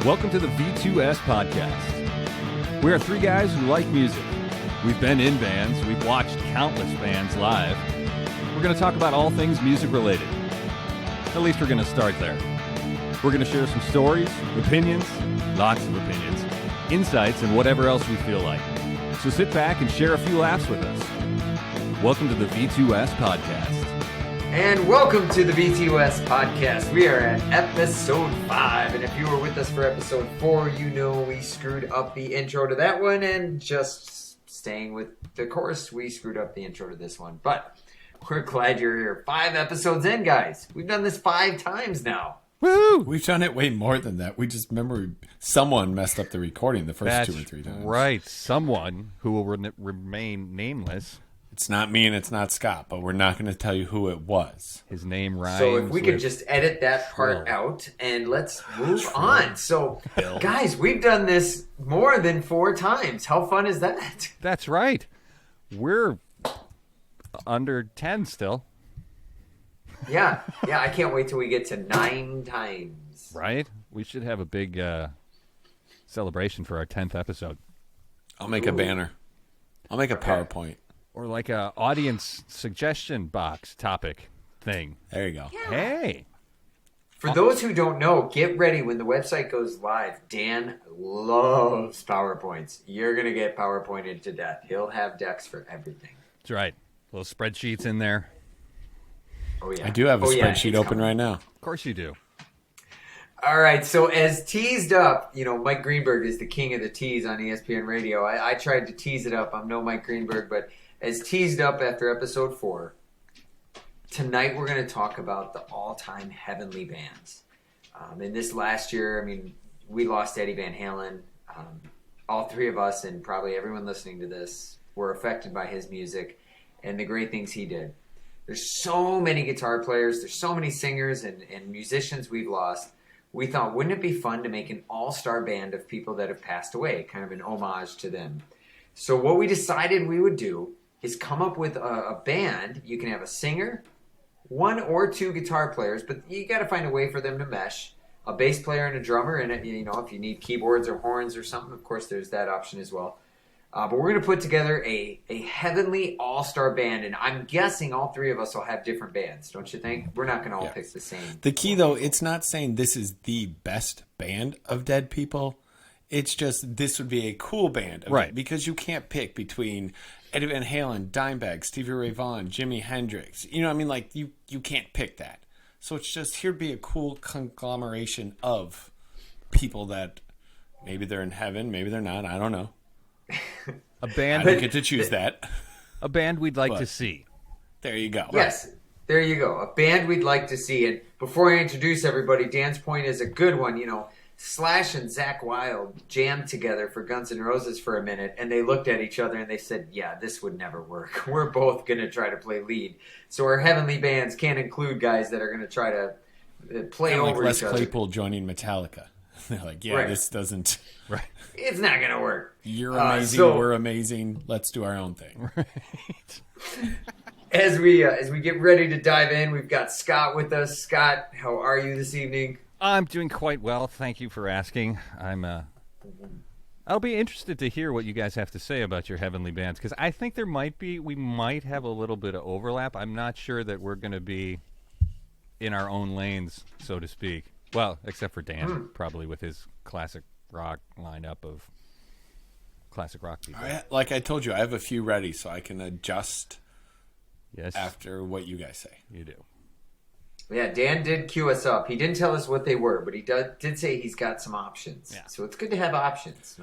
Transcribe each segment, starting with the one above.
Welcome to the V2S podcast. We are three guys who like music. We've been in bands. We've watched countless bands live. We're going to talk about all things music related. At least we're going to start there. We're going to share some stories, opinions, lots of opinions, insights, and whatever else we feel like. So sit back and share a few laughs with us. Welcome to the V2S podcast. And welcome to the V2S podcast. We are at episode 5. And if you were with us for episode 4, you know we screwed up the intro to that one. And just staying with the chorus, we screwed up the intro to this one. But we're glad you're here. 5 episodes in, guys. We've done this 5 times now. Woo! We've done it way more than that. We just remember someone messed up the recording the first 2 or 3 times. Right. Someone who will remain nameless. It's not me and it's not Scott, but we're not going to tell you who it was. His name rhymes. So if we could just edit that part out and let's move on. So, guys, we've done this more than 4 times. How fun is that? That's right. We're under 10 still. Yeah, I can't wait till we get to 9 times. Right? We should have a big celebration for our 10th episode. I'll make a banner. I'll make a PowerPoint. Or like a audience suggestion box topic thing. There you go. Yeah. Hey. For those who don't know, get ready when the website goes live. Dan loves PowerPoints. You're going to get PowerPointed to death. He'll have decks for everything. That's right. Little spreadsheets in there. Oh, yeah. I do have a spreadsheet open right now. Of course you do. All right, so as teased up, you know, Mike Greenberg is the king of the tease on ESPN Radio. I tried to tease it up. I'm no Mike Greenberg, but as teased up after episode 4, tonight we're going to talk about the all-time heavenly bands. In this last year, I mean, we lost Eddie Van Halen. All 3 of us and probably everyone listening to this were affected by his music and the great things he did. There's so many guitar players, there's so many singers and musicians we've lost. We thought, wouldn't it be fun to make an all-star band of people that have passed away, kind of an homage to them? So what we decided we would do is come up with a band. You can have a singer, 1 or 2 guitar players, but you got to find a way for them to mesh. A bass player and a drummer, and you know, if you need keyboards or horns or something, of course, there's that option as well. But we're going to put together a heavenly all-star band, and I'm guessing all 3 of us will have different bands, don't you think? We're not going to all pick the same. The key, though, it's not saying this is the best band of dead people. It's just this would be a cool band. Right. Because you can't pick between Eddie Van Halen, Dimebag, Stevie Ray Vaughn, Jimi Hendrix. You know what I mean? Like, you can't pick that. So it's just, here'd be a cool conglomeration of people that maybe they're in heaven, maybe they're not. I don't know. A band. I don't get to choose that. A band we'd like to see. There you go. Yes, there you go. A band we'd like to see. And before I introduce everybody, Dan's point is a good one. You know, Slash and Zakk Wylde jammed together for Guns N' Roses for a minute, and they looked at each other and they said, yeah, this would never work. We're both going to try to play lead. So our heavenly bands can't include guys that are going to try to play kind of over like each Les other. Claypool joining Metallica. They're like, yeah, This doesn't... Right. It's not going to work. You're amazing, we're amazing, let's do our own thing. Right. As we get ready to dive in, we've got Scott with us. Scott, how are you this evening? I'm doing quite well. Thank you for asking. I'll be interested to hear what you guys have to say about your heavenly bands, because I think we might have a little bit of overlap. I'm not sure that we're going to be in our own lanes, so to speak. Well, except for Dan, probably with his classic rock lineup of classic rock people. Like I told you, I have a few ready, so I can adjust Yes. after what you guys say. You do. Yeah, Dan did cue us up. He didn't tell us what they were, but he did say he's got some options. Yeah. So it's good to have options.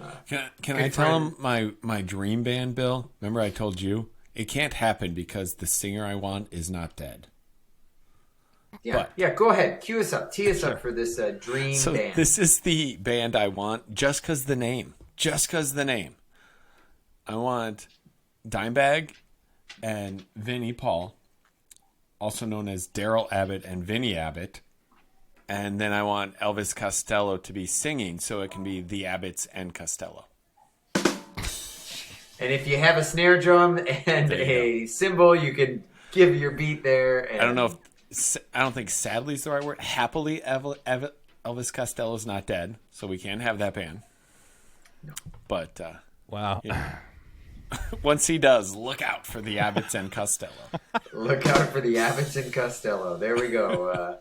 Can I tell him my dream band, Bill? Remember I told you? It can't happen because the singer I want is not dead. Yeah, go ahead. Cue us up. Tee us up for this dream So band. this is the band I want just because the name. Just because the name. I want Dimebag and Vinnie Paul, also known as Daryl Abbott and Vinnie Abbott. And then I want Elvis Costello to be singing, so it can be the Abbotts and Costello. And if you have a snare drum and a cymbal, you can give your beat there. And I don't think sadly is the right word. Happily Elvis Costello's not dead, so we can't have that band. No. But Wow. you know, once he does, look out for the Abbots and Costello. Look out for the Abbots and Costello. There we go.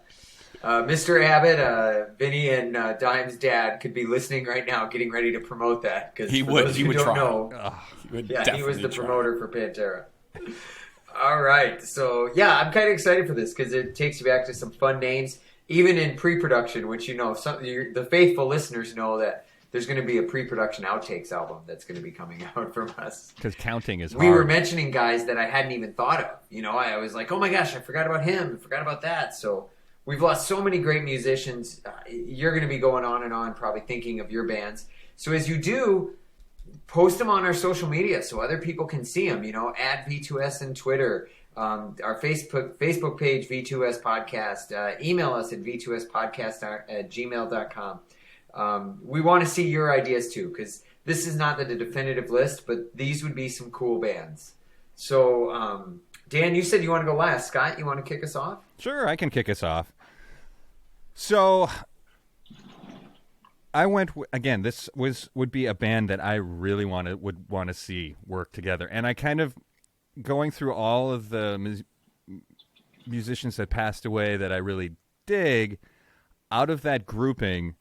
Mr. Abbott, Vinny and Dime's dad could be listening right now, getting ready to promote that. Because He would try. He was the promoter for Pantera. All right, so yeah, I'm kind of excited for this because it takes you back to some fun names, even in pre-production, which the faithful listeners know that there's going to be a pre-production outtakes album that's going to be coming out from us. Because counting is hard. We were mentioning guys that I hadn't even thought of. I was like, oh my gosh, I forgot about him. I forgot about that. So we've lost so many great musicians. You're going to be going on and on, probably thinking of your bands. So as you do, post them on our social media so other people can see them. Add V2S on Twitter, our Facebook page, V2S Podcast. Email us at v2spodcast@gmail.com. We want to see your ideas too, because this is not the definitive list, but these would be some cool bands. So, Dan, you said you want to go last. Scott, you want to kick us off? Sure, I can kick us off. So, I went again. This would be a band that I really would want to see work together, and I kind of going through all of the musicians that passed away that I really dig. Out of that grouping,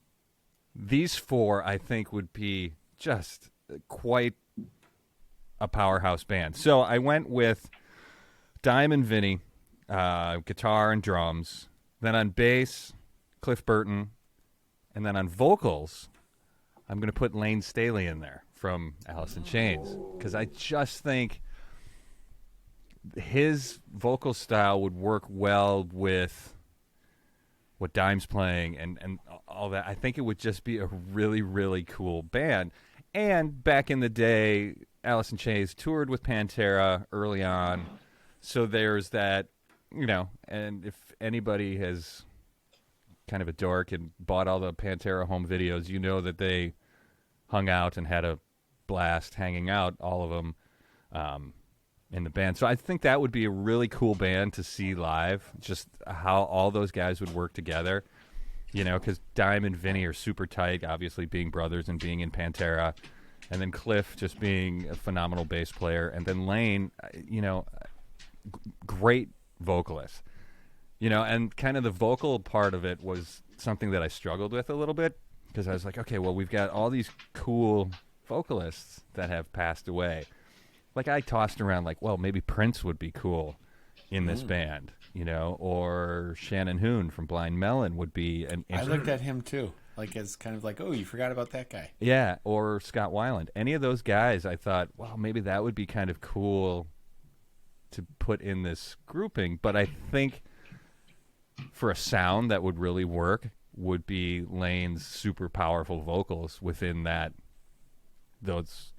these four I think would be just quite a powerhouse band. So I went with Dime and Vinny, guitar and drums. Then on bass, Cliff Burton. And then on vocals, I'm going to put Lane Staley in there from Alice in Chains. Because I just think his vocal style would work well with what Dime's playing and all that. I think it would just be a really, really cool band. And back in the day, Alice in Chains toured with Pantera early on. So there's that, and if anybody has kind of a dork and bought all the Pantera home videos, you know that they hung out and had a blast hanging out, all of them, in the band. So I think that would be a really cool band to see live, just how all those guys would work together, because Dime and Vinny are super tight, obviously being brothers and being in Pantera, and then Cliff just being a phenomenal bass player, and then Lane, great vocalist. And kind of the vocal part of it was something that I struggled with a little bit because I was like, okay, well, we've got all these cool vocalists that have passed away. Like I tossed around like, well, maybe Prince would be cool in this band, or Shannon Hoon from Blind Melon would be an I looked at him too, like as kind of like, oh, you forgot about that guy. Yeah, or Scott Weiland. Any of those guys, I thought, well, maybe that would be kind of cool to put in this grouping. But I think for a sound that would really work would be Lane's super powerful vocals within those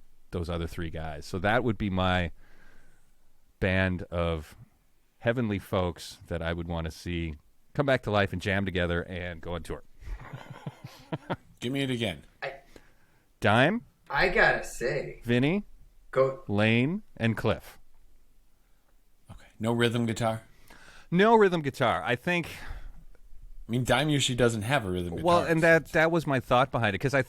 other three guys. So that would be my band of heavenly folks that I would want to see come back to life and jam together and go on tour. Give me it again. Dime, I gotta say, Vinny, go Lane, and Cliff. Okay. No rhythm guitar? No rhythm guitar. I think. I mean, Dime usually doesn't have a rhythm guitar. Well, and that was my thought behind it, because I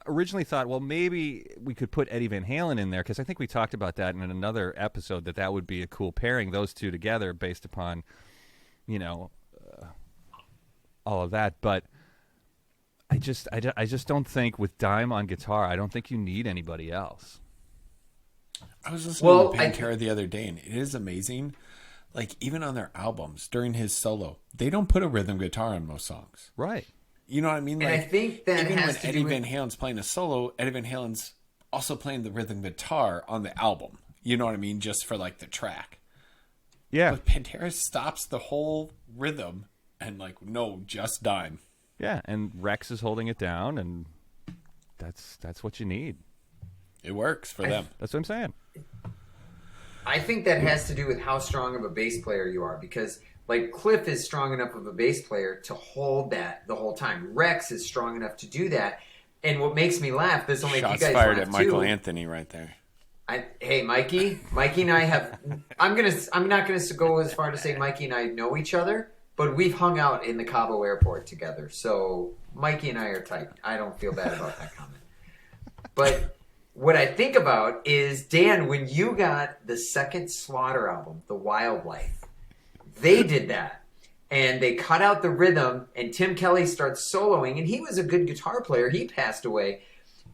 originally thought, well, maybe we could put Eddie Van Halen in there, because I think we talked about that in another episode, that would be a cool pairing, those two together, based upon, all of that. But I just don't think with Dime on guitar, I don't think you need anybody else. I was listening to Pantera the other day, and it is amazing. Like, even on their albums, during his solo, they don't put a rhythm guitar on most songs. Right. You know what I mean? Like, and I think that even has when to Eddie do with... Van Halen's playing a solo, Eddie Van Halen's also playing the rhythm guitar on the album. You know what I mean? Just for, like, the track. Yeah. But Pantera stops the whole rhythm and, like, no, just Dime. Yeah, and Rex is holding it down, and that's what you need. It works for them. That's what I'm saying. I think that has to do with how strong of a bass player you are, because like Cliff is strong enough of a bass player to hold that the whole time. Rex is strong enough to do that. And what makes me laugh, this only Shots if you guys fired laugh at Michael too. Anthony right there. Hey, Mikey and I have. I'm not gonna go as far to say Mikey and I know each other, but we've hung out in the Cabo airport together. So Mikey and I are tight. I don't feel bad about that comment. But what I think about is, Dan, when you got the second Slaughter album, The Wildlife, they did that. And they cut out the rhythm, and Tim Kelly starts soloing, and he was a good guitar player. He passed away.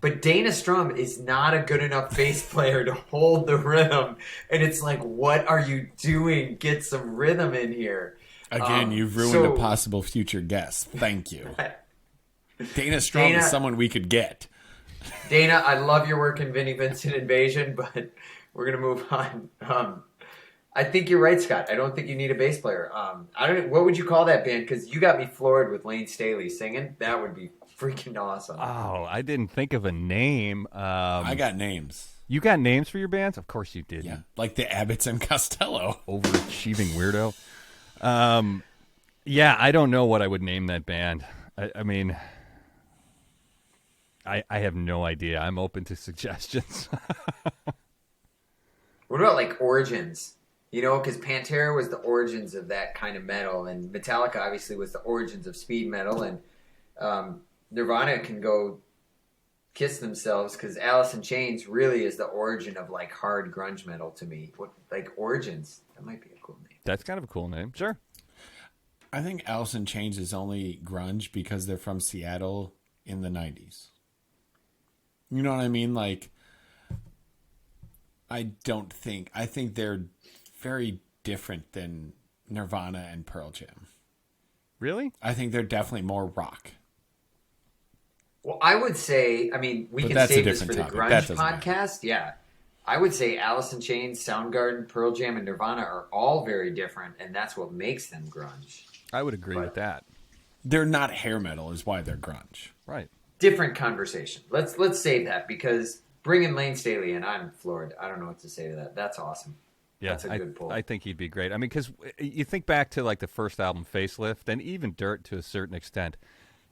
But Dana Strum is not a good enough bass player to hold the rhythm. And it's like, what are you doing? Get some rhythm in here. Again, you've ruined a possible future guest. Thank you. Dana Strum is someone we could get. Dana, I love your work in Vinnie Vincent Invasion, but we're going to move on. I think you're right, Scott. I don't think you need a bass player. What would you call that band? Because you got me floored with Lane Staley singing. That would be freaking awesome. Oh, I didn't think of a name. I got names. You got names for your bands? Of course you did. Yeah, like the Abbots and Costello. Overachieving weirdo. Yeah, I don't know what I would name that band. I mean, I have no idea. I'm open to suggestions. What about like Origins? You know, because Pantera was the origins of that kind of metal, and Metallica obviously was the origins of speed metal, and Nirvana can go kiss themselves because Alice in Chains really is the origin of like hard grunge metal to me. Like Origins, that might be a cool name. That's kind of a cool name. Sure. I think Alice in Chains is only grunge because they're from Seattle in the 90s. You know what I mean? Like, I think they're very different than Nirvana and Pearl Jam. Really? I think they're definitely more rock. Well, I would say, I mean, we can save this for the grunge podcast. Yeah. I would say Alice in Chains, Soundgarden, Pearl Jam, and Nirvana are all very different, and that's what makes them grunge. I would agree with that. They're not hair metal is why they're grunge. Right. Different conversation. Let's save that, because bringing Lane Staley in, I'm floored. I don't know what to say to that. That's awesome. Yeah, that's a good pull. I think he'd be great. I mean, because you think back to like the first album, Facelift, and even Dirt to a certain extent,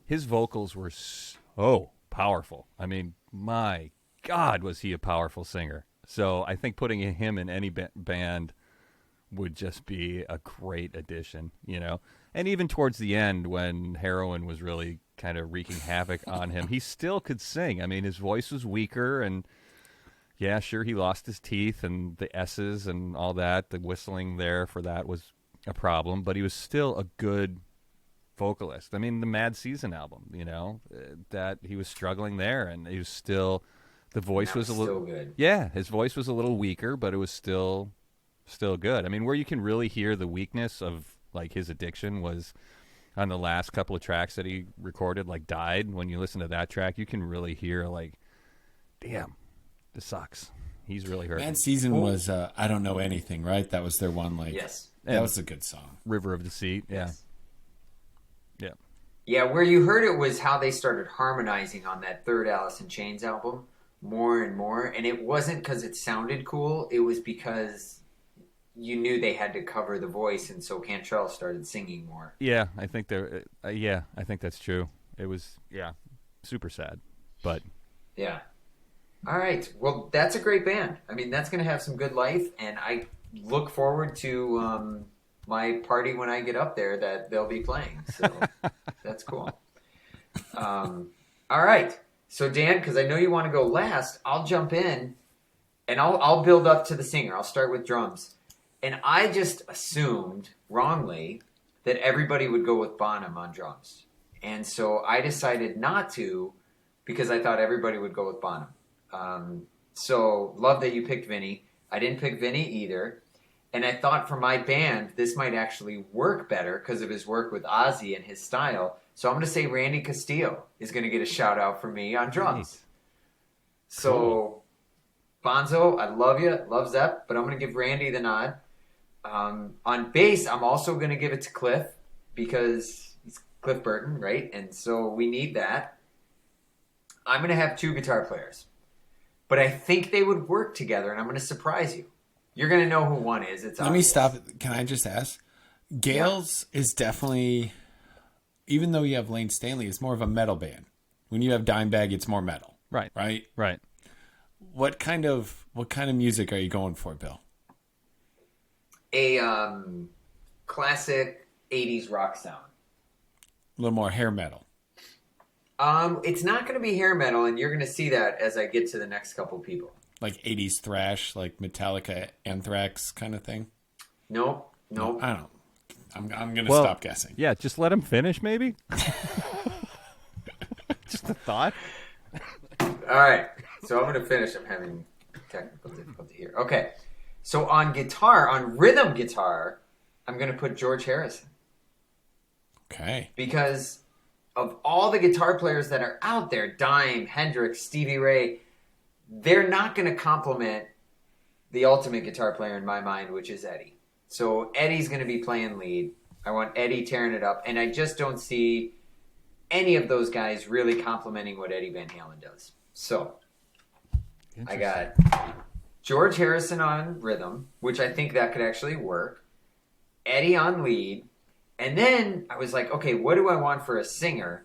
his vocals were so powerful. I mean, my God, was he a powerful singer. So I think putting him in any band would just be a great addition, you know? And even towards the end, when heroin was really kind of wreaking havoc on him, he still could sing. I mean, his voice was weaker, and yeah, sure, he lost his teeth and the S's and all that. The whistling there for that was a problem, but he was still a good vocalist. I mean, the Mad Season album, you know, that he was struggling there, and he was still, the voice was a little good. Yeah, his voice was a little weaker, but it was still good. I mean, where you can really hear the weakness of like his addiction was on the last couple of tracks that he recorded, like Died. When you listen to that track, you can really hear like, damn, this sucks. He's really hurt. Mad Season was I Don't Know Anything, right? That was their one, like, yes, that was a good song. River of Deceit. Yeah. Yes. Yeah. Yeah, where you heard it was how they started harmonizing on that third Alice in Chains album more and more. And it wasn't because it sounded cool. It was because you knew they had to cover the voice. And so Cantrell started singing more. Yeah, I think I think that's true. It was, super sad. But yeah. All right. Well, that's a great band. I mean, that's going to have some good life. And I look forward to my party when I get up there that they'll be playing. So that's cool. All right. So, Dan, because I know you want to go last, I'll jump in and I'll build up to the singer. I'll start with drums. And I just assumed, wrongly, that everybody would go with Bonham on drums. And so I decided not to, because I thought everybody would go with Bonham. So love that you picked Vinny. I didn't pick Vinny either. And I thought for my band, this might actually work better because of his work with Ozzy and his style. So I'm going to say Randy Castillo is going to get a shout out from me on drums. Nice. So Bonzo, I love you. Love Zepp, but I'm going to give Randy the nod. On bass, I'm also going to give it to Cliff because he's Cliff Burton, right? And so we need that. I'm going to have two guitar players. But I think they would work together, and I'm going to surprise you. You're going to know who one is. It's Let me stop. Can I just ask? Gales is definitely, even though you have Lane Staley, it's more of a metal band. When you have Dimebag, it's more metal. Right. Right? Right. What kind of music are you going for, Bill? A classic '80s rock sound. A little more hair metal. It's not going to be hair metal, and you're going to see that as I get to the next couple people. Like 80s thrash, like Metallica, Anthrax kind of thing? Nope. I don't know. I'm going to stop guessing. Yeah, just let him finish, maybe. Just a thought. All right. So I'm going to finish. I'm having technical difficulty here. Okay. So on guitar, on rhythm guitar, I'm going to put George Harrison. Okay. Because of all the guitar players that are out there, Dime, Hendrix, Stevie Ray, they're not going to complement the ultimate guitar player in my mind, which is Eddie. So Eddie's going to be playing lead. I want Eddie tearing it up. And I just don't see any of those guys really complementing what Eddie Van Halen does. So I got George Harrison on rhythm, which I think that could actually work. Eddie on lead. And then I was like, okay, what do I want for a singer?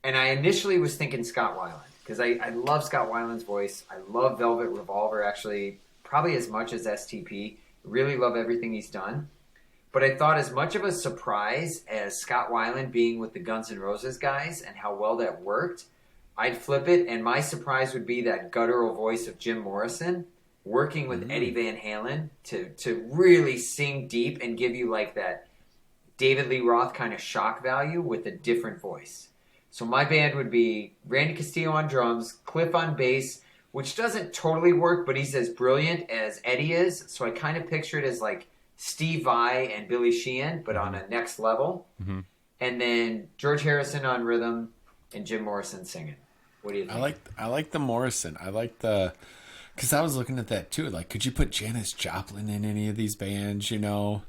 And I initially was thinking Scott Weiland, because I love Scott Weiland's voice. I love Velvet Revolver, actually, probably as much as STP. Really love everything he's done. But I thought as much of a surprise as Scott Weiland being with the Guns N' Roses guys and how well that worked, I'd flip it, and my surprise would be that guttural voice of Jim Morrison working with Eddie Van Halen to really sing deep and give you like that David Lee Roth kind of shock value with a different voice. So my band would be Randy Castillo on drums, Cliff on bass, which doesn't totally work, but he's as brilliant as Eddie is. So I kind of picture it as like Steve Vai and Billy Sheehan, but on a next level. Mm-hmm. And then George Harrison on rhythm and Jim Morrison singing. What do you think? I like the Morrison. I like the... Because I was looking at that too. Like, could you put Janis Joplin in any of these bands, you know?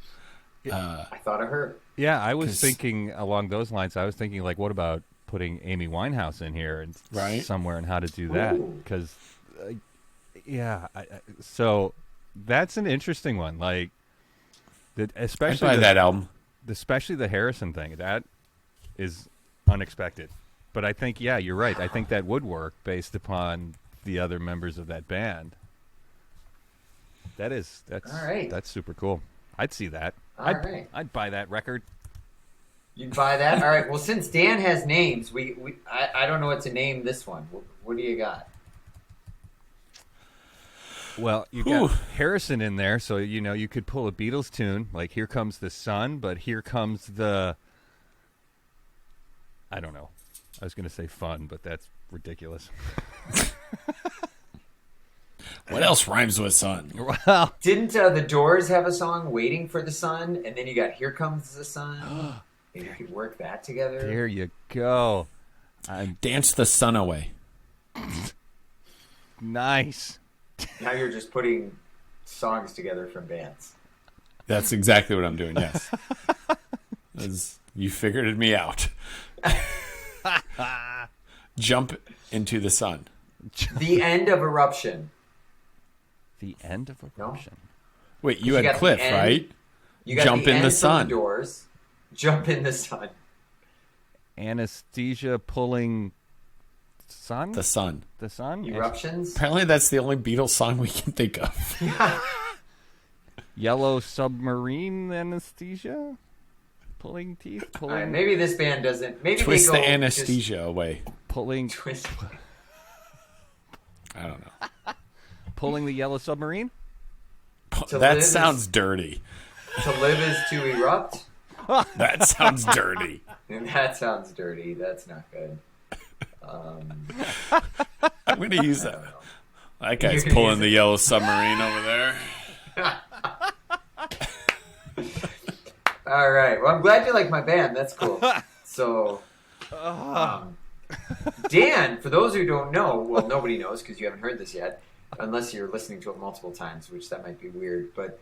I thought of her. Yeah, I was thinking along those lines. I was thinking, like, what about putting Amy Winehouse in here and somewhere and how to do that? Because, so that's an interesting one. Like, especially that album, especially the Harrison thing. That is unexpected. But I think, yeah, you're right. I think that would work based upon the other members of that band. That's all right. That's super cool. I'd see that. I'd buy that record. You'd buy that? All right. Well, since Dan has names, I don't know what to name this one. What do you got? Well, you got Harrison in there, so you could pull a Beatles tune like "Here Comes the Sun," but here comes the. I don't know. I was going to say "fun," but that's ridiculous. What else rhymes with sun? Well, didn't the Doors have a song "Waiting for the Sun," and then you got "Here Comes the Sun"? Maybe you could work that together. There you go. Dance the sun away. Nice. Now you're just putting songs together from bands. That's exactly what I'm doing. Yes, you figured me out. Jump into the sun. The End of Eruption. The End of Eruption. No? Wait, you had Cliff, right? You got Jump the in end the sun. From the Doors. Jump in the sun. Anesthesia pulling sun? The sun. The sun? Eruptions? Apparently that's the only Beatles song we can think of. Yellow Submarine Anesthesia? Pulling teeth? Pulling... All right, maybe this band doesn't... Maybe Twist they go the anesthesia away. Pulling... Twist. I don't know. Pulling the Yellow Submarine? That sounds dirty. To live is to erupt? That sounds dirty. That sounds dirty. That's not good. I'm going to use that. That guy's pulling the Yellow Submarine over there. All right. Well, I'm glad you like my band. That's cool. So, Dan, for those who don't know, well, nobody knows because you haven't heard this yet, unless you're listening to it multiple times, which that might be weird. But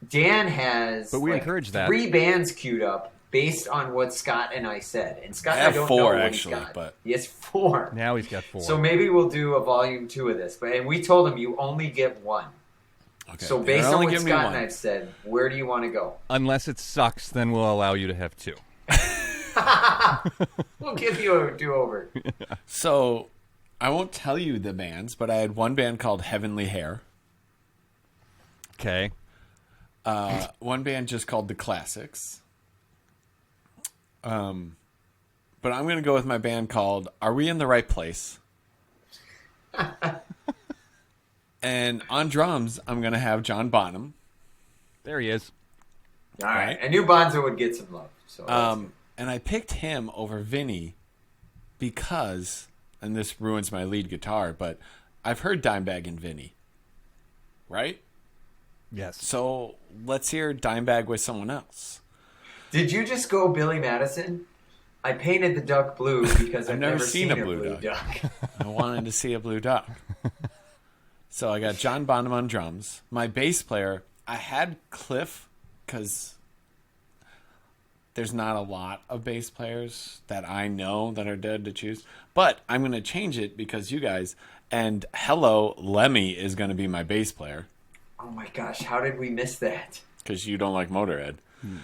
Dan has encourage that. 3 bands queued up based on what Scott and I said. And Scott, I have don't 4 know what actually, he's got. but he has 4. Now he's got 4. So maybe we'll do a volume 2 of this. And we told him you only get 1. Okay. So based on what Scott and I said, where do you want to go? Unless it sucks, then we'll allow you to have 2. We'll give you a do-over. So I won't tell you the bands, but I had one band called Heavenly Hair. Okay. One band just called The Classics. But I'm going to go with my band called Are We in the Right Place? And on drums, I'm going to have John Bonham. There he is. All right. I knew Bonzo would get some love. So and I picked him over Vinny because, and this ruins my lead guitar, but I've heard Dimebag and Vinny. Right? Yes. So let's hear Dimebag with someone else. Did you just go Billy Madison? I painted the duck blue because I've never seen a blue duck. I wanted to see a blue duck. So I got John Bonham on drums. My bass player, I had Cliff because there's not a lot of bass players that I know that are dead to choose. But I'm going to change it because you guys, and hello, Lemmy is going to be my bass player. Oh my gosh, how did we miss that? Because you don't like Motorhead.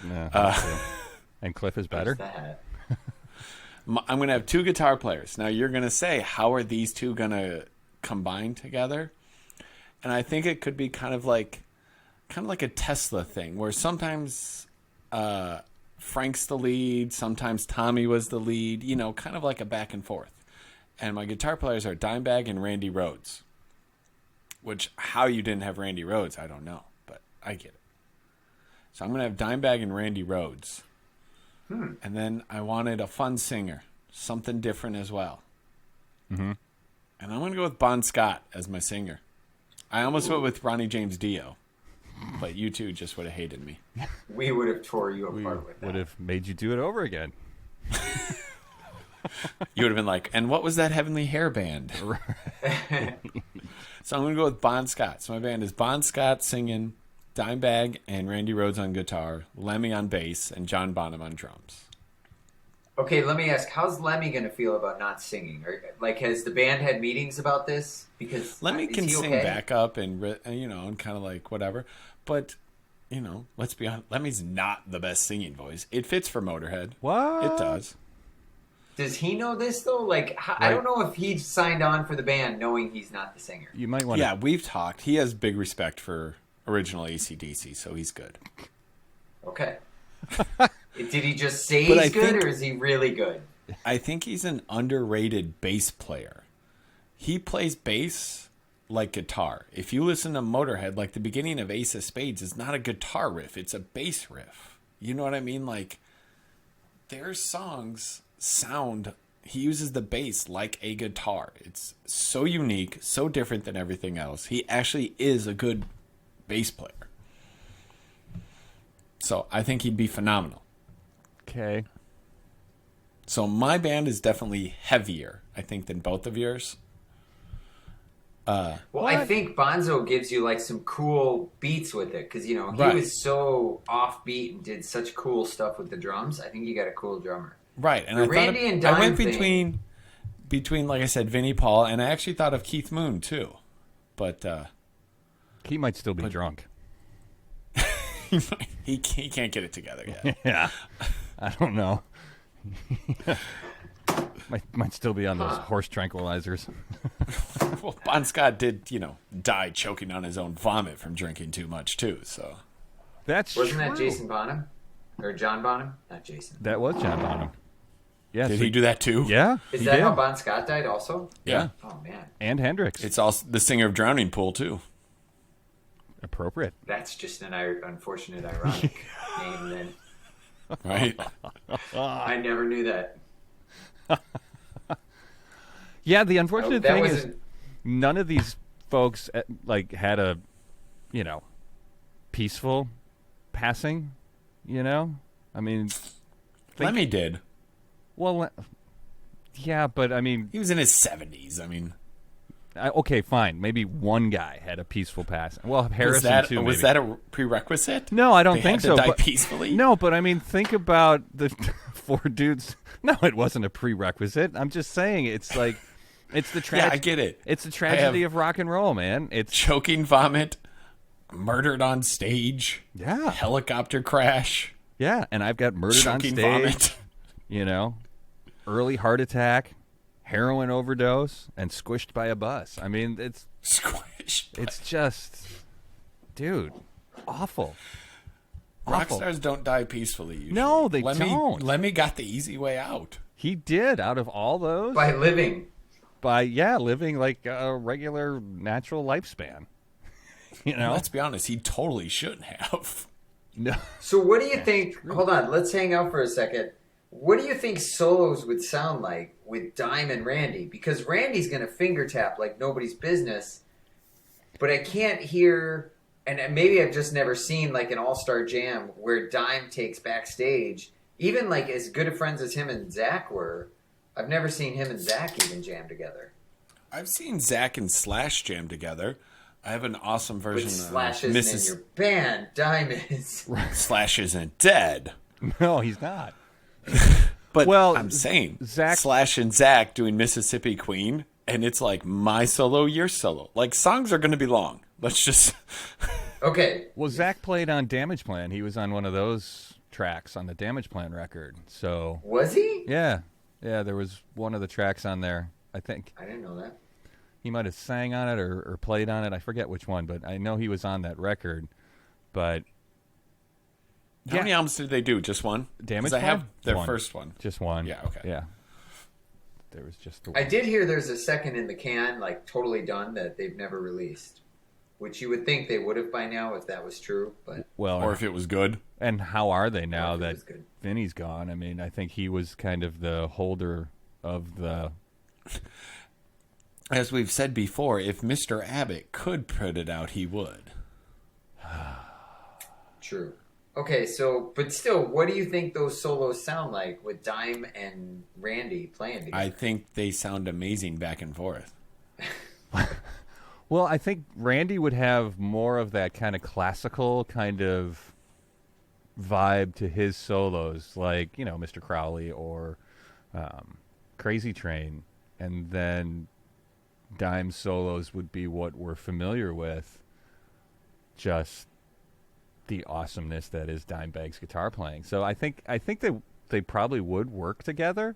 No, and Cliff is better. I'm going to have two guitar players. Now you're going to say, how are these two going to combine together? And I think it could be kind of like a Tesla thing, where sometimes Frank's the lead, sometimes Tommy was the lead, kind of like a back and forth. And my guitar players are Dimebag and Randy Rhoads. Which, how you didn't have Randy Rhoads, I don't know, but I get it. So I'm going to have Dimebag and Randy Rhoads. And then I wanted a fun singer, something different as well. Mm-hmm. And I'm going to go with Bon Scott as my singer. I almost went with Ronnie James Dio, but you two just would have hated me. We would have tore you apart with that. Would have made you do it over again. You would have been like, and what was that Heavenly Hair band? So I'm going to go with Bon Scott. So my band is Bon Scott singing, Dimebag and Randy Rhoads on guitar, Lemmy on bass, and John Bonham on drums. Okay, let me ask, how's Lemmy going to feel about not singing? Has the band had meetings about this? Because Lemmy can sing backup and and kind of like whatever. But, let's be honest, Lemmy's not the best singing voice. It fits for Motorhead. What? It does. Does he know this, though? I don't know if he signed on for the band knowing he's not the singer. You might want to... Yeah, we've talked. He has big respect for original AC/DC, so he's good. Okay. Did he just say he's good, or is he really good? I think he's an underrated bass player. He plays bass like guitar. If you listen to Motorhead, like the beginning of Ace of Spades is not a guitar riff, it's a bass riff. You know what I mean? Like, their songs sound, he uses the bass like a guitar. It's so unique, so different than everything else. He actually is a good bass player. So I think he'd be phenomenal. Okay. So my band is definitely heavier, I think, than both of yours. I think Bonzo gives you some cool beats with it because he was so offbeat and did such cool stuff with the drums. I think you got a cool drummer. Right, and I went between like I said, Vinnie Paul, and I actually thought of Keith Moon too, but he might still be drunk. he can't get it together yet. Yeah, I don't know. might still be on those horse tranquilizers. Well, Bon Scott did, die choking on his own vomit from drinking too much too. So wasn't that Jason Bonham or John Bonham? Not Jason. That was John Bonham. Yeah, did he do that too? Yeah. Is that how Bon Scott died also? Yeah. Oh man. And Hendrix. It's also the singer of Drowning Pool too. Appropriate. That's just an unfortunate ironic name then. Right. I never knew that. Yeah, the unfortunate thing is none of these folks had a peaceful passing, I mean, Lemmy did. Well, yeah, but I mean, he was in his 70s. I mean, okay, fine. Maybe one guy had a peaceful pass. Well, Harrison too. Was that a prerequisite? No, I don't think so. Die peacefully. No, but I mean, think about the four dudes. No, it wasn't a prerequisite. I'm just saying, it's like, it's the tragedy. Yeah, I get it. It's the tragedy of rock and roll, man. It's choking vomit, murdered on stage. Yeah, helicopter crash. Yeah, and I've got murdered choking on stage. Vomit. Early heart attack, heroin overdose, and squished by a bus. I mean, it's squished. It's just, dude, awful. Rock Awful. stars don't die peacefully usually. No, they don't. Lemmy got the easy way out. He did, out of all those. By living. Living like a regular natural lifespan. Let's be honest, he totally shouldn't have. No. So what do you think? Hold on, let's hang out for a second. What do you think solos would sound like with Dime and Randy? Because Randy's going to finger tap like nobody's business, but I can't hear, and maybe I've just never seen like an all-star jam where Dime takes backstage. Even like as good of friends as him and Zach were, I've never seen him and Zach even jam together. I've seen Zach and Slash jam together. I have an awesome version But of Slash isn't in your band. Dime is. Slash isn't dead. No, he's not. But Well, I'm saying Zach- Slash and Zach doing Mississippi Queen, and it's like my solo, your solo. Like songs are going to be long. Let's just. Okay. Well, Zach played on Damage Plan. He was on one of those tracks on the Damage Plan record. So Was he? yeah, there was one of the tracks on there. I think I didn't know that. he might have sang on it or played on it. I forget which one, but I know he was on that record. But How many albums did they do? Just one? Damage 'Cause I have Plan? their One. first one. Just one. Yeah, okay. Yeah. There was just the I one. did hear there's a second in the can, like totally done, that they've never released. Which you would think they would have by now if that was true, but Well, Or if it was good. and how are they now Or if it that was good. Vinny's gone? I mean, I think he was kind of the holder of the. As we've said before, if Mr. Abbott could put it out, he would. true. Okay, so but still, what do you think those solos sound like with Dime and Randy playing together? I think they sound amazing back and forth. Well, I think Randy would have more of that kind of classical kind of vibe to his solos, like, Mr. Crowley or Crazy Train. And then Dime solos would be what we're familiar with, just the awesomeness that is Dimebag's guitar playing. So I think they probably would work together.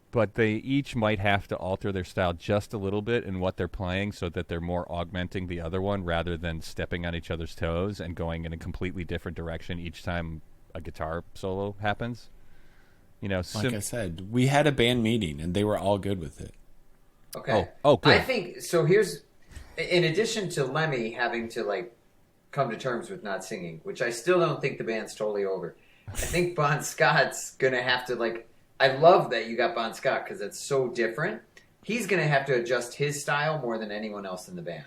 But they each might have to alter their style just a little bit in what they're playing so that they're more augmenting the other one rather than stepping on each other's toes and going in a completely different direction each time a guitar solo happens. Like I said, we had a band meeting and they were all good with it. Okay. Oh, good. I think so. Here's, in addition to Lemmy having to like come to terms with not singing, which I still don't think the band's totally over. I think Bon Scott's gonna have to like. I love that you got Bon Scott because it's so different. He's gonna have to adjust his style more than anyone else in the band.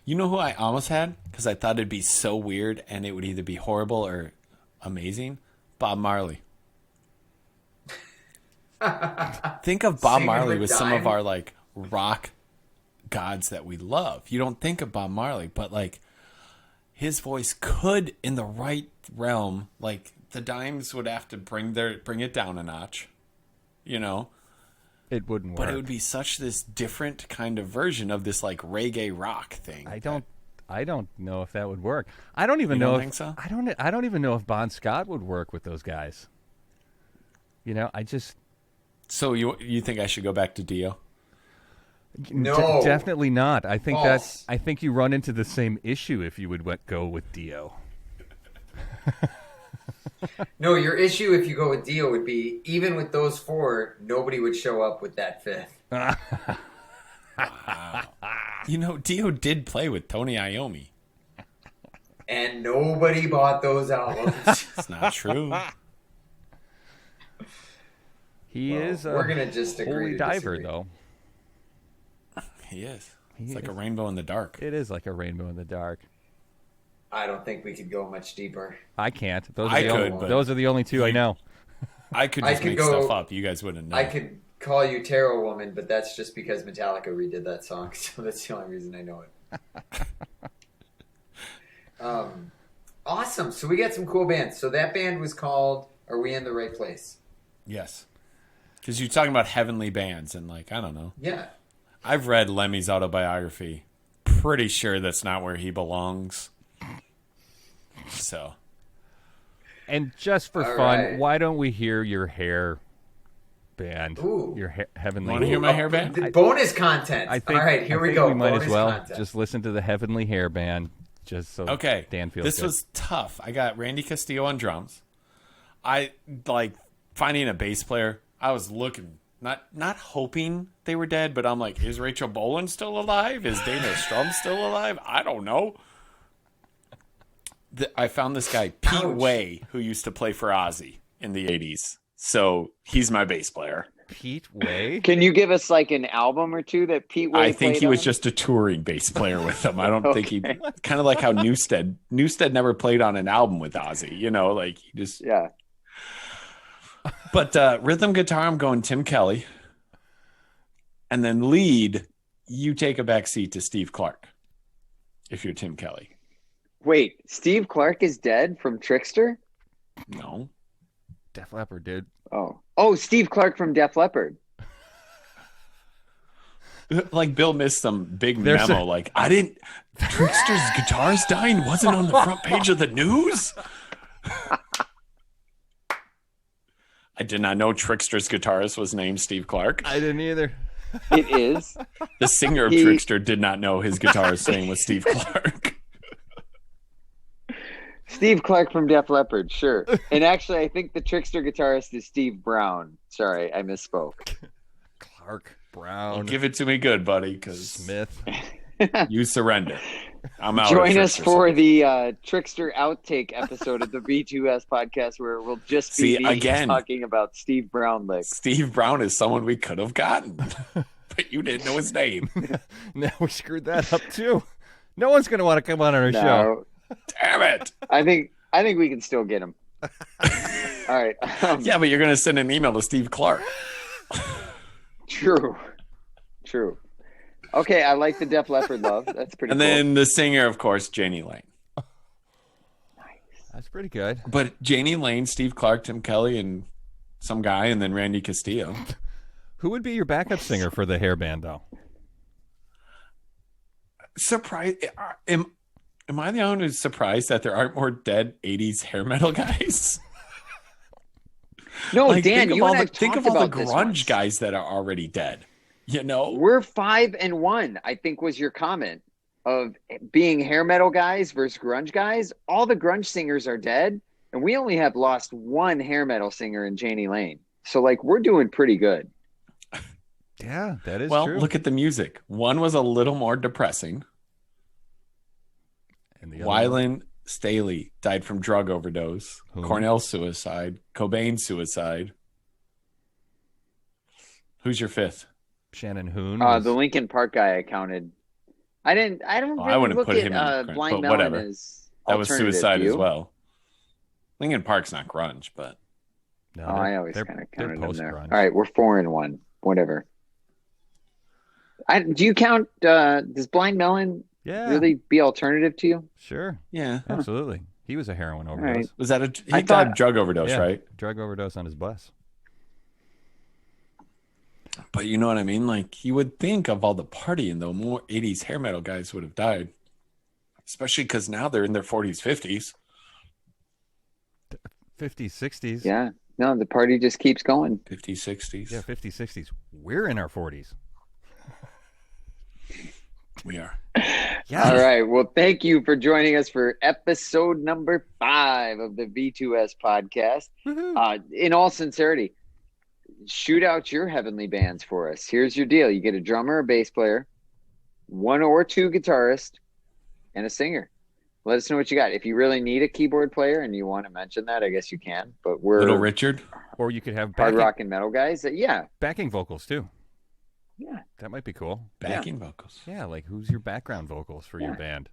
You know who I almost had? Because I thought it'd be so weird and it would either be horrible or amazing? Bob Marley. Think of Bob Singing Marley with with some of Dime? our like rock gods that we love. You don't think of Bob Marley, but like his voice could, in the right realm, like the Dimes would have to bring it down a notch, It wouldn't work. But it would be such this different kind of version of this like reggae rock thing. I don't know if that would work. I don't even You know don't if think so? I don't even know if Bon Scott would work with those guys. I just So you think I should go back to Dio? No. Definitely not. I think False. I think you run into the same issue if you would go with Dio. No, your issue if you go with Dio would be even with those four, nobody would show up with that fifth. Dio did play with Tony Iommi. And nobody bought those albums. It's not true. He Well, is a we're gonna just agree holy to diver, disagree. though. He is. He It's like a is. rainbow in the dark. It is like a rainbow in the dark. I don't think we could go much deeper. I can't. Those are I the could, only, but- those are the only two I know. I could I just could make go- stuff up. You guys wouldn't know. I could call you Tarot Woman, but that's just because Metallica redid that song, so that's the only reason I know it. Awesome. So we got some cool bands. So that band was called Are We in the Right Place? Yes. Because you're talking about heavenly bands, and like, I don't know. Yeah. I've read Lemmy's autobiography. Pretty sure that's not where he belongs. So. And just for All fun, right. why don't we hear your hair band? Ooh. Your heavenly. Wanna hear my hair band? Bonus content. I think. All right, here I we think go. We might Bonus as well content. just listen to the Heavenly Hair Band. just so Okay, Dan feels this good. was tough. I got Randy Castillo on drums. I like finding a bass player. I was looking, not hoping they were dead, but I'm like, is Rachel Bolan still alive? Is Dana Strum still alive? I don't know. I found this guy, Pete Ouch. Way, who used to play for Ozzy in the 80s. So he's my bass player. Pete Way. Can you give us like an album or two that Pete Way I think played he was on? just a touring bass player with them. I don't think he Okay. kind of like how Newstead never played on an album with Ozzy, like he just. Yeah. But rhythm guitar, I'm going Tim Kelly. And then lead, you take a back seat to Steve Clark if you're Tim Kelly. Wait, Steve Clark is dead from Trickster? No. Def Leppard, dude. Oh, Steve Clark from Def Leppard. Like Bill missed some big There's memo. Like, I didn't. Trickster's guitarist dying wasn't on the front page of the news. I did not know Trickster's guitarist was named Steve Clark. I didn't either. It is. The singer of Trickster did not know his guitarist's name was Steve Clark. Steve Clark from Def Leppard, sure. And actually, I think the Trickster guitarist is Steve Brown. Sorry, I misspoke. Clark Brown. Well, give it to me good, buddy, because Smith. you surrender. I'm out. Join of us Trickster for songs. the Trickster outtake episode of the V2S podcast where we'll just be See, again. talking about Steve Brown licks. Steve Brown is someone we could have gotten, but you didn't know his name. Now we screwed that up too. No one's gonna want to come on our show. No, Damn it. I think we can still get him. All right. Yeah, but you're going to send an email to Steve Clark. True. Okay, I like the Def Leppard love. That's pretty And cool. then the singer, of course, Janie Lane. That's pretty good. But Janie Lane, Steve Clark, Tim Kelly, and some guy, and then Randy Castillo. Who would be your backup singer for the hair band, though? Surprise! Am I the only one who's surprised that there aren't more dead 80s hair metal guys? No, Like, Dan, think you of and all I the, think talked of all the about this grunge once. guys that are already dead. We're 5-1, I think was your comment of being hair metal guys versus grunge guys. All the grunge singers are dead, and we only have lost one hair metal singer in Janie Lane. So, like, we're doing pretty good. Yeah, that is well, true. look at the music. One was a little more depressing. And the other one? Wyland Staley died from drug overdose. Who? Cornell suicide. Cobain suicide. Who's your fifth? Shannon Hoon. The Linkin Park guy I counted. I don't I really wouldn't look put at him in the Blind but Melon whatever. as That was alternative, suicide do you? as well. Linkin Park's not grunge, but No, Oh, I always they're kind of they're counted them there. post-grunge. All right, we're 4-1. Whatever. Do you count? Does Blind Melon Yeah, really be alternative to you? sure. yeah. Absolutely. He was a heroin overdose. right. Was that he I died thought- of drug overdose, Yeah, right? drug overdose on his bus. But you know what I mean? Like, you would think of all the partying, though, more 80s hair metal guys would have died. Especially because now they're in their 40s, 50s. 50s, 60s. Yeah. No, the party just keeps going. 50s, 60s. Yeah, 50s, 60s. We're in our 40s. We are. Yeah. All right. Well, thank you for joining us for episode number 5 of the V2S podcast. Woohoo. In all sincerity, shoot out your heavenly bands for us. Here's your deal. You get a drummer, a bass player, 1 or 2 guitarists, and a singer. Let us know what you got. If you really need a keyboard player and you want to mention that, I guess you can. But we're Little Richard. Or you could have hard rock and metal guys. Yeah. backing vocals, too. Yeah. That might be cool. Backing vocals. Yeah, like who's your background vocals for your Yeah. band?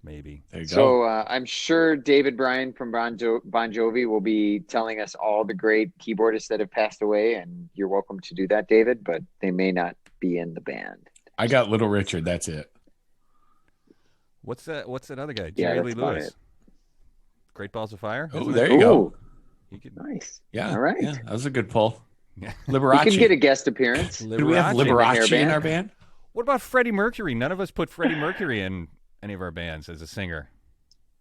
Maybe. There you go. So I'm sure David Bryan from Bon Jovi will be telling us all the great keyboardists that have passed away, and you're welcome to do that, David, but they may not be in the band. I got Little Richard. That's it. What's that other guy? Yeah, Jerry that's Lee about Lewis. it. Great Balls of Fire? Oh, Isn't there it? you go. Ooh, He could, nice. Yeah. All right. Yeah, that was a good pull. Yeah. Liberace. You can get a guest appearance. Did we have Liberace. Liberace in our band? What about Freddie Mercury? None of us put Freddie Mercury in any of our bands as a singer.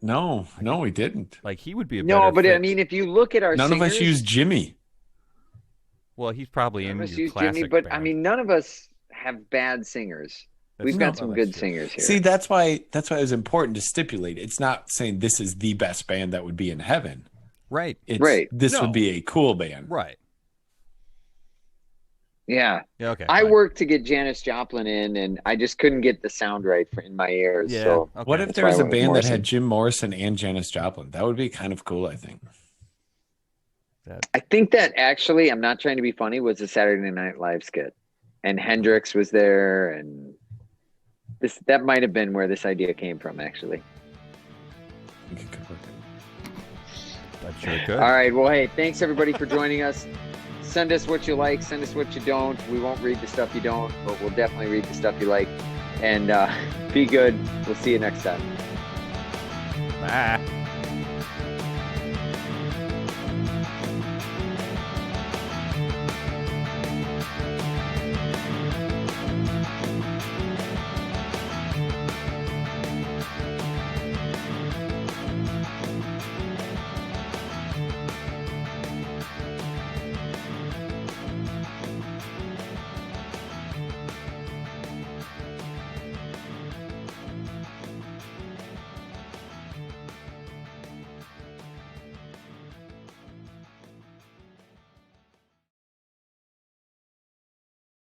No, we didn't. Like, he would be a No, better but fit. I mean, if you look at our None singers, of us used Jimmy. Well, he's probably none in of us your use classic Jimmy, but band. I mean, none of us have bad singers. We've got some that's good true. singers here. See, that's why it was important to stipulate. It's not saying this is the best band that would be in heaven. Right. It's Right. this No. would be a cool band. Right. Yeah. Yeah. Okay. I fine. worked to get Janis Joplin in, and I just couldn't get the sound right in my ears. Yeah. So Okay. What if That's there why was I a went with band that Morrison. had Jim Morrison and Janis Joplin? That would be kind of cool, I think. I think that actually, I'm not trying to be funny, was a Saturday Night Live skit, and Hendrix was there, and that might have been where this idea came from, actually. I think it could work. That sure could. All right. Well, hey, thanks everybody for joining us. Send us what you like. Send us what you don't. We won't read the stuff you don't, but we'll definitely read the stuff you like. And be good. We'll see you next time. Bye.